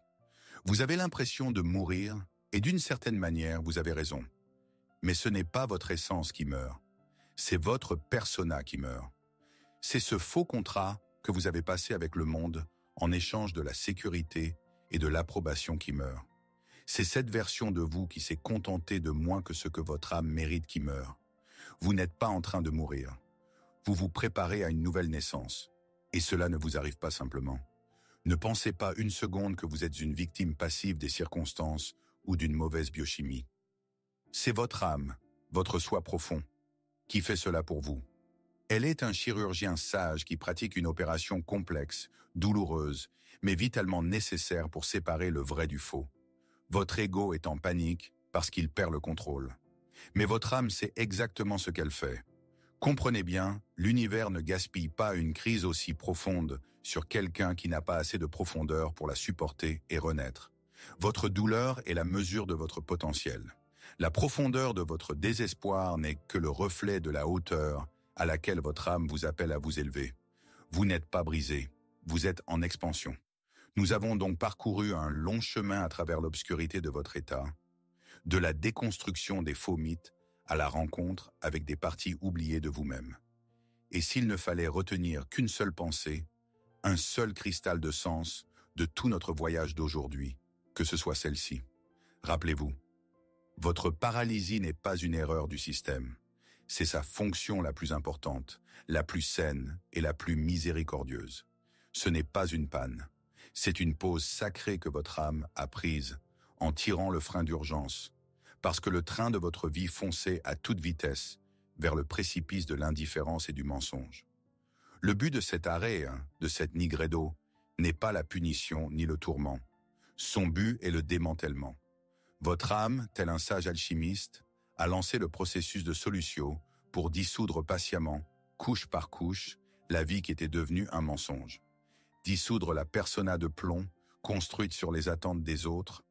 Vous avez l'impression de mourir, et d'une certaine manière, vous avez raison. Mais ce n'est pas votre essence qui meurt, c'est votre persona qui meurt. C'est ce faux contrat que vous avez passé avec le monde en échange de la sécurité et de l'approbation qui meurt. C'est cette version de vous qui s'est contentée de moins que ce que votre âme mérite qui meurt. Vous n'êtes pas en train de mourir. Vous vous préparez à une nouvelle naissance. Et cela ne vous arrive pas simplement. Ne pensez pas une seconde que vous êtes une victime passive des circonstances ou d'une mauvaise biochimie. C'est votre âme, votre soi profond, qui fait cela pour vous. Elle est un chirurgien sage qui pratique une opération complexe, douloureuse, mais vitalement nécessaire pour séparer le vrai du faux. Votre ego est en panique parce qu'il perd le contrôle. Mais votre âme sait exactement ce qu'elle fait. Comprenez bien, l'univers ne gaspille pas une crise aussi profonde sur quelqu'un qui n'a pas assez de profondeur pour la supporter et renaître. Votre douleur est la mesure de votre potentiel. La profondeur de votre désespoir n'est que le reflet de la hauteur à laquelle votre âme vous appelle à vous élever. Vous n'êtes pas brisé, vous êtes en expansion. Nous avons donc parcouru un long chemin à travers l'obscurité de votre état, de la déconstruction des faux mythes à la rencontre avec des parties oubliées de vous-même. Et s'il ne fallait retenir qu'une seule pensée, un seul cristal de sens de tout notre voyage d'aujourd'hui, que ce soit celle-ci. Rappelez-vous, votre paralysie n'est pas une erreur du système. C'est sa fonction la plus importante, la plus saine et la plus miséricordieuse. Ce n'est pas une panne. C'est une pause sacrée que votre âme a prise en tirant le frein d'urgence, parce que le train de votre vie fonçait à toute vitesse vers le précipice de l'indifférence et du mensonge. Le but de cet arrêt, de cette nigredo, n'est pas la punition ni le tourment. Son but est le démantèlement. Votre âme, tel un sage alchimiste, a lancé le processus de solution pour dissoudre patiemment, couche par couche, la vie qui était devenue un mensonge. Dissoudre la persona de plomb construite sur les attentes des autres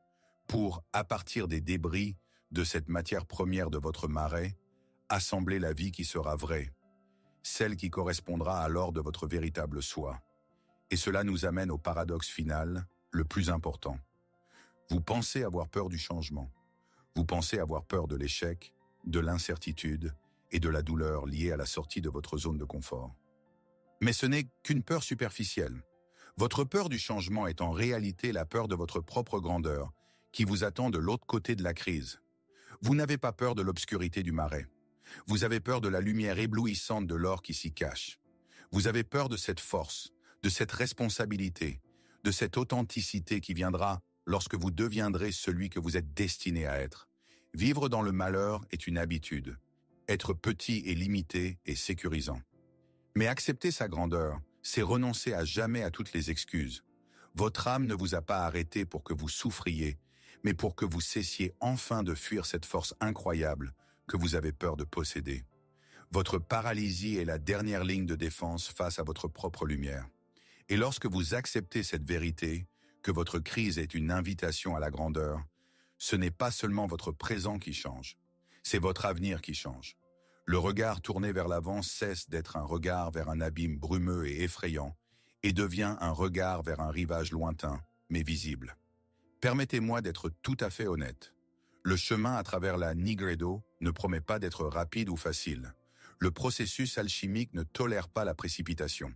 pour, à partir des débris de cette matière première de votre marais, assembler la vie qui sera vraie, celle qui correspondra alors de votre véritable soi. Et cela nous amène au paradoxe final, le plus important. Vous pensez avoir peur du changement. Vous pensez avoir peur de l'échec, de l'incertitude et de la douleur liée à la sortie de votre zone de confort. Mais ce n'est qu'une peur superficielle. Votre peur du changement est en réalité la peur de votre propre grandeur, qui vous attend de l'autre côté de la crise. Vous n'avez pas peur de l'obscurité du marais. Vous avez peur de la lumière éblouissante de l'or qui s'y cache. Vous avez peur de cette force, de cette responsabilité, de cette authenticité qui viendra lorsque vous deviendrez celui que vous êtes destiné à être. Vivre dans le malheur est une habitude. Être petit et limité est sécurisant. Mais accepter sa grandeur, c'est renoncer à jamais à toutes les excuses. Votre âme ne vous a pas arrêté pour que vous souffriez, mais pour que vous cessiez enfin de fuir cette force incroyable que vous avez peur de posséder. Votre paralysie est la dernière ligne de défense face à votre propre lumière. Et lorsque vous acceptez cette vérité, que votre crise est une invitation à la grandeur, ce n'est pas seulement votre présent qui change, c'est votre avenir qui change. Le regard tourné vers l'avant cesse d'être un regard vers un abîme brumeux et effrayant et devient un regard vers un rivage lointain, mais visible. Permettez-moi d'être tout à fait honnête. Le chemin à travers la Nigredo ne promet pas d'être rapide ou facile. Le processus alchimique ne tolère pas la précipitation.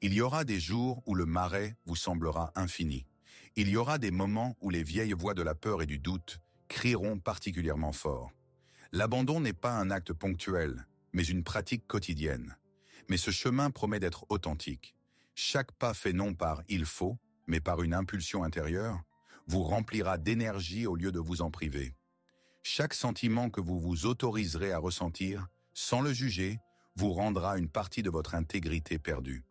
Il y aura des jours où le marais vous semblera infini. Il y aura des moments où les vieilles voix de la peur et du doute crieront particulièrement fort. L'abandon n'est pas un acte ponctuel, mais une pratique quotidienne. Mais ce chemin promet d'être authentique. Chaque pas fait non par « il faut », mais par une impulsion intérieure, vous remplira d'énergie au lieu de vous en priver. Chaque sentiment que vous vous autoriserez à ressentir, sans le juger, vous rendra une partie de votre intégrité perdue.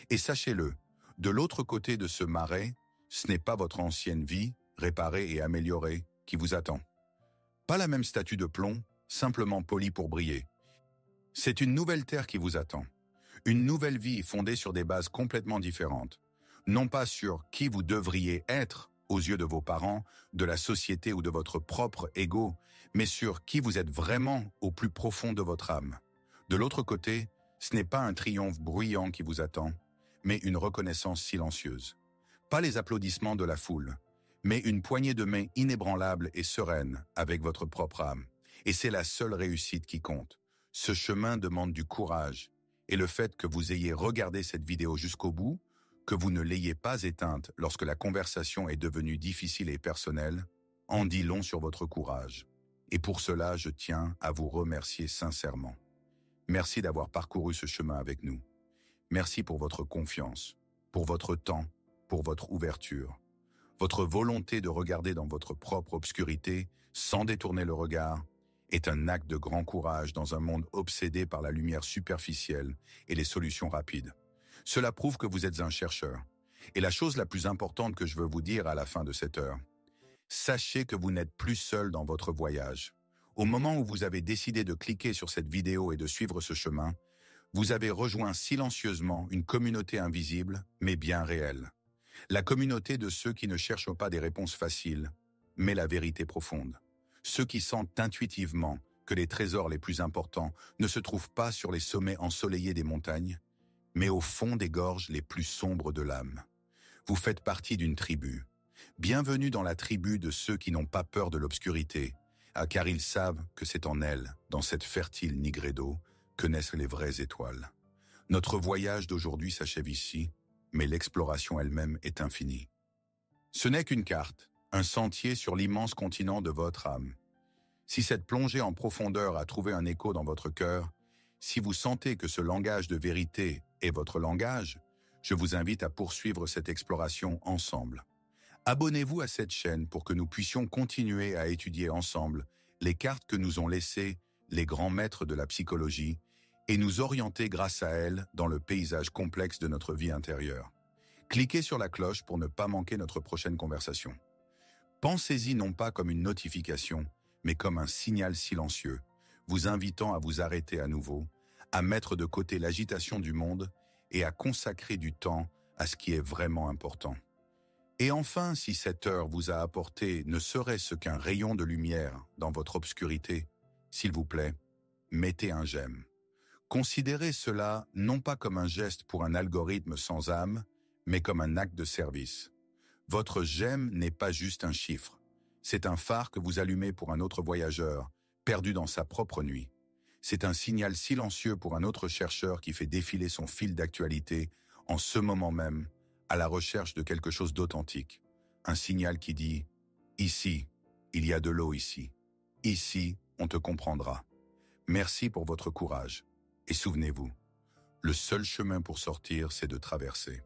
Et sachez-le, de l'autre côté de ce marais, ce n'est pas votre ancienne vie, réparée et améliorée, qui vous attend. Pas la même statue de plomb, simplement polie pour briller. C'est une nouvelle terre qui vous attend. Une nouvelle vie fondée sur des bases complètement différentes. Non pas sur qui vous devriez être aux yeux de vos parents, de la société ou de votre propre ego, mais sur qui vous êtes vraiment au plus profond de votre âme. De l'autre côté, ce n'est pas un triomphe bruyant qui vous attend, mais une reconnaissance silencieuse. Pas les applaudissements de la foule, mais une poignée de main inébranlable et sereine avec votre propre âme. Et c'est la seule réussite qui compte. Ce chemin demande du courage, et le fait que vous ayez regardé cette vidéo jusqu'au bout, que vous ne l'ayez pas éteinte lorsque la conversation est devenue difficile et personnelle, en dit long sur votre courage. Et pour cela, je tiens à vous remercier sincèrement. Merci d'avoir parcouru ce chemin avec nous. Merci pour votre confiance, pour votre temps, pour votre ouverture. Votre volonté de regarder dans votre propre obscurité, sans détourner le regard, est un acte de grand courage dans un monde obsédé par la lumière superficielle et les solutions rapides. Cela prouve que vous êtes un chercheur. Et la chose la plus importante que je veux vous dire à la fin de cette heure, sachez que vous n'êtes plus seul dans votre voyage. Au moment où vous avez décidé de cliquer sur cette vidéo et de suivre ce chemin, vous avez rejoint silencieusement une communauté invisible, mais bien réelle. La communauté de ceux qui ne cherchent pas des réponses faciles, mais la vérité profonde. Ceux qui sentent intuitivement que les trésors les plus importants ne se trouvent pas sur les sommets ensoleillés des montagnes, mais au fond des gorges les plus sombres de l'âme. Vous faites partie d'une tribu. Bienvenue dans la tribu de ceux qui n'ont pas peur de l'obscurité, car ils savent que c'est en elle, dans cette fertile Nigredo, que naissent les vraies étoiles. Notre voyage d'aujourd'hui s'achève ici, mais l'exploration elle-même est infinie. Ce n'est qu'une carte, un sentier sur l'immense continent de votre âme. Si cette plongée en profondeur a trouvé un écho dans votre cœur, si vous sentez que ce langage de vérité est votre langage, je vous invite à poursuivre cette exploration ensemble. Abonnez-vous à cette chaîne pour que nous puissions continuer à étudier ensemble les cartes que nous ont laissées les grands maîtres de la psychologie et nous orienter grâce à elles dans le paysage complexe de notre vie intérieure. Cliquez sur la cloche pour ne pas manquer notre prochaine conversation. Pensez-y non pas comme une notification, mais comme un signal silencieux, vous invitant à vous arrêter à nouveau, à mettre de côté l'agitation du monde et à consacrer du temps à ce qui est vraiment important. Et enfin, si cette heure vous a apporté ne serait-ce qu'un rayon de lumière dans votre obscurité, s'il vous plaît, mettez un j'aime. Considérez cela non pas comme un geste pour un algorithme sans âme, mais comme un acte de service. Votre j'aime n'est pas juste un chiffre. C'est un phare que vous allumez pour un autre voyageur, perdu dans sa propre nuit. C'est un signal silencieux pour un autre chercheur qui fait défiler son fil d'actualité en ce moment même, à la recherche de quelque chose d'authentique. Un signal qui dit « Ici, il y a de l'eau ici. Ici, on te comprendra. Merci pour votre courage. Et souvenez-vous, le seul chemin pour sortir, c'est de traverser. »